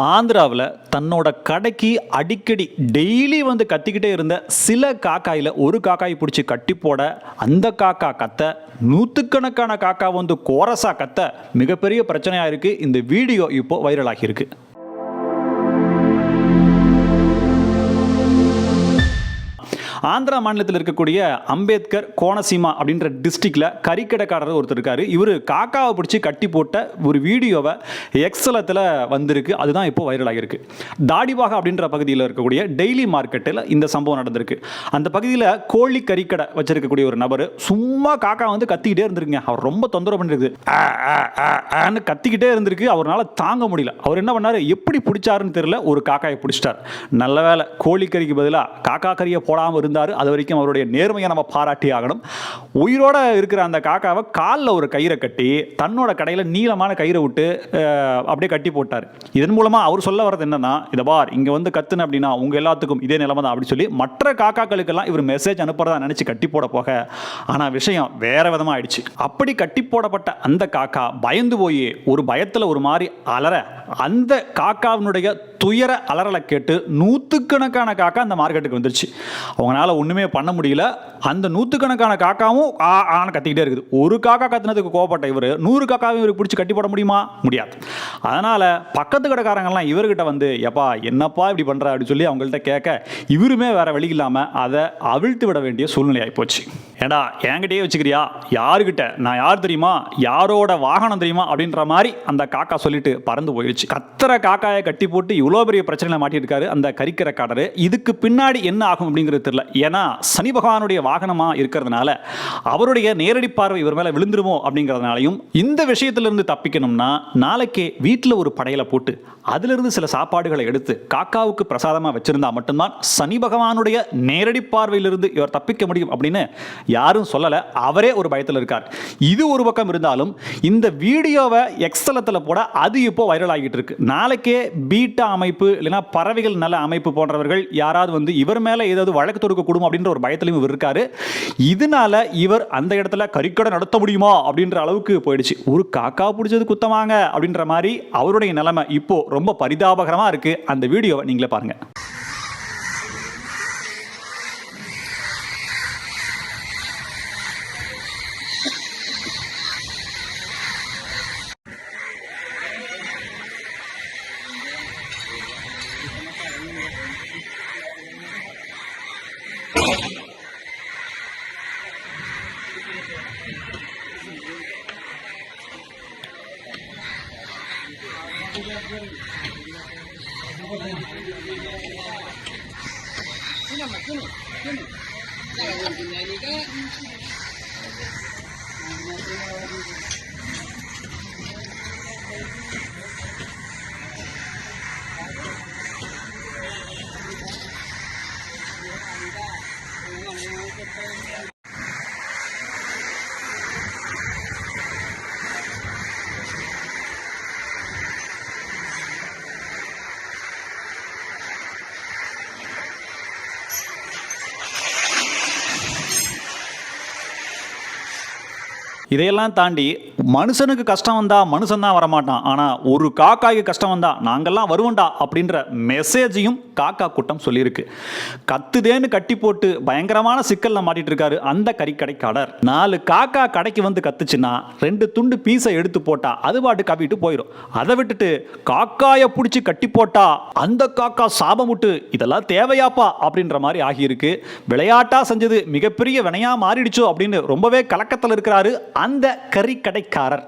ஆந்திராவில் தன்னோட கடைக்கு அடிக்கடி டெய்லி வந்து கத்திக்கிட்டே இருந்த சில காக்காயில் ஒரு காக்காயை பிடிச்சி கட்டி போட அந்த காக்கா கத்த நூற்றுக்கணக்கான காக்கா வந்து கோரஸா கத்த மிகப்பெரிய பிரச்சனையாக இருக்குது. இந்த வீடியோ இப்போ வைரல் ஆகியிருக்கு. ஆந்திரா மாநிலத்தில் இருக்கக்கூடிய அம்பேத்கர் கோனசீமா அப்படின்ற டிஸ்ட்ரிக்டில் கறிக்கடைக்காரர் ஒருத்தர் இருக்கார். இவர் காக்காவை பிடிச்சி கட்டி போட்ட ஒரு வீடியோவை எக்ஸலத்தில் வந்திருக்கு. அதுதான் இப்போ வைரல் ஆகியிருக்கு. தாடிபாகா அப்படின்ற பகுதியில் இருக்கக்கூடிய டெய்லி மார்க்கெட்டில் இந்த சம்பவம் நடந்திருக்கு. அந்த பகுதியில் கோழி கறிக்கடை வச்சிருக்கக்கூடிய ஒரு நபர் சும்மா காக்கா வந்து கத்திக்கிட்டே இருந்திருக்குங்க. அவர் ரொம்ப தொந்தரவு பண்ணிருக்கு. கத்திக்கிட்டே இருந்திருக்கு. அவரால் தாங்க முடியல. அவர் என்ன பண்ணார், எப்படி பிடிச்சாருன்னு தெரியல, ஒரு காக்காயை பிடிச்சிட்டார். நல்ல வேலை கோழி கறிக்கு பதிலாக காக்கா கறியை போடாமல் இருந்தார். அது வரைக்கும் அவருடைய நேர்மையை நம்ம பாராட்டி ஆகணும். உயிரோட இருக்கிற அந்த காக்காவை காலில் ஒரு கயிறை கட்டி தன்னோட கடையில் நீளமான கயிறை விட்டு அப்படியே கட்டி போட்டார். இதன் மூலமாக அவர் சொல்ல வர்றது என்னன்னா, இதை பார், இங்கே வந்து கத்துன அப்படின்னா உங்கள் எல்லாத்துக்கும் இதே நிலைமை தான் அப்படி சொல்லி மற்ற காக்காக்களுக்கெல்லாம் இவர் மெசேஜ் அனுப்புறதா நினச்சி கட்டி போட போக ஆனால் விஷயம் வேற விதமாக ஆயிடுச்சு. அப்படி கட்டி போடப்பட்ட அந்த காக்கா பயந்து போய் ஒரு பயத்தில் ஒரு மாதிரி அலற, அந்த காக்காவினுடைய துயர அலறலை கேட்டு நூற்றுக்கணக்கான காக்கா அந்த மார்க்கெட்டுக்கு வந்துருச்சு. அவங்களால ஒன்றுமே பண்ண முடியல. அந்த நூற்றுக்கணக்கான காக்காவும் ஆன கத்திக்கிட்டே இருக்குது. ஒரு காக்கா கத்தினதுக்கு கோவப்பட்ட இவர் 100 காக்காவும் இவருக்கு பிடிச்சி கட்டி போட முடியுமா? முடியாது. அதனால் பக்கத்து கடைக்காரங்கள்லாம் இவர்கிட்ட வந்து, எப்பா என்னப்பா இப்படி பண்ணுற அப்படின்னு சொல்லி அவங்கள்ட்ட கேட்க இவருமே வேற வழி இல்லாமல் அதை அவிழ்த்து விட வேண்டிய சூழ்நிலை ஆகிப்போச்சு. ஏண்டா என்கிட்டயே வச்சுக்கிறியா? யாருக்கிட்ட? நான் யார் தெரியுமா? யாரோட வாகனம் தெரியுமா? அப்படின்ற மாதிரி அந்த காக்கா சொல்லிட்டு பறந்து போயிடுச்சு. கத்திர காக்காயை கட்டி போட்டு இவ்வளோ பெரிய பிரச்சனையில் மாட்டியிருக்காரு அந்த கறிக்கடைக்காரர். இதுக்கு பின்னாடி என்ன ஆகும் அப்படிங்கிறது தெரியல. ஏன்னா சனி பகவானுடைய வாகனமாக இருக்கிறதுனால அவருடைய நேரடி பார்வை இவர் மேலே விழுந்துருமோ அப்படிங்கிறதுனாலையும் இந்த விஷயத்திலிருந்து தப்பிக்கணும்னா நாளைக்கே வீட்டில் ஒரு படையலை போட்டு அதிலிருந்து சில சாப்பாடுகளை எடுத்து காக்காவுக்கு பிரசாதமாக வச்சிருந்தா மட்டும்தான் சனி பகவானுடைய நேரடி பார்வையிலிருந்து இவர் தப்பிக்க முடியும் அப்படின்னு யாரும் சொல்லலை. அவரே ஒரு பயத்தில் இருக்கார். இது ஒரு பக்கம் இருந்தாலும் இந்த வீடியோவை எக்ஸலத்தில் போட அது இப்போ வைரல் ஆகிட்டு இருக்கு. நாளைக்கே பீட்டா அமைப்பு இல்லைன்னா பறவைகள் நல அமைப்பு போன்றவர்கள் யாராவது வந்து இவர் மேலே ஏதாவது வழக்கு தொடுக்க கூடும் அப்படின்ற ஒரு பயத்திலையும் இவர் இருக்காரு. இதனால இவர் அந்த இடத்துல கறிக்கடை நடத்த முடியுமா அப்படின்ற அளவுக்கு போயிடுச்சு. ஒரு காக்கா பிடிச்சது குத்தமாங்க அப்படின்ற மாதிரி அவருடைய நிலைமை இப்போ ரொம்ப பரிதாபகரமா இருக்கு. அந்த வீடியோவை நீங்களே பாருங்க. இதையெல்லாம் தாண்டி மனுஷனுக்கு கஷ்டம் வந்தா மனுஷன் தான் வரமாட்டான், ஆனால் ஒரு காக்காய்க்கு கஷ்டம் வந்தா நாங்கள்லாம் வருவோண்டா அப்படின்ற மெசேஜையும் காக்கா கூட்டம் சொல்லியிருக்கு. கத்துதேன்னு கட்டி போட்டு பயங்கரமான சிக்கலில் மாட்டிட்டு இருக்காரு அந்த கறிக்கடைக்காரர். 4 காக்கா கடைக்கு வந்து கத்துச்சுன்னா 2 துண்டு பீஸை எடுத்து போட்டா அது பாட்டு கவிட்டு போயிடும். அதை விட்டுட்டு காக்காயை பிடிச்சி கட்டி போட்டா அந்த காக்கா சாபமுட்டு இதெல்லாம் தேவையாப்பா அப்படின்ற மாதிரி ஆகியிருக்கு. விளையாட்டா செஞ்சது மிகப்பெரிய வினையா மாறிடுச்சோ அப்படின்னு ரொம்பவே கலக்கத்தில் இருக்கிறாரு அந்த கறிக்கடைக்காரர்.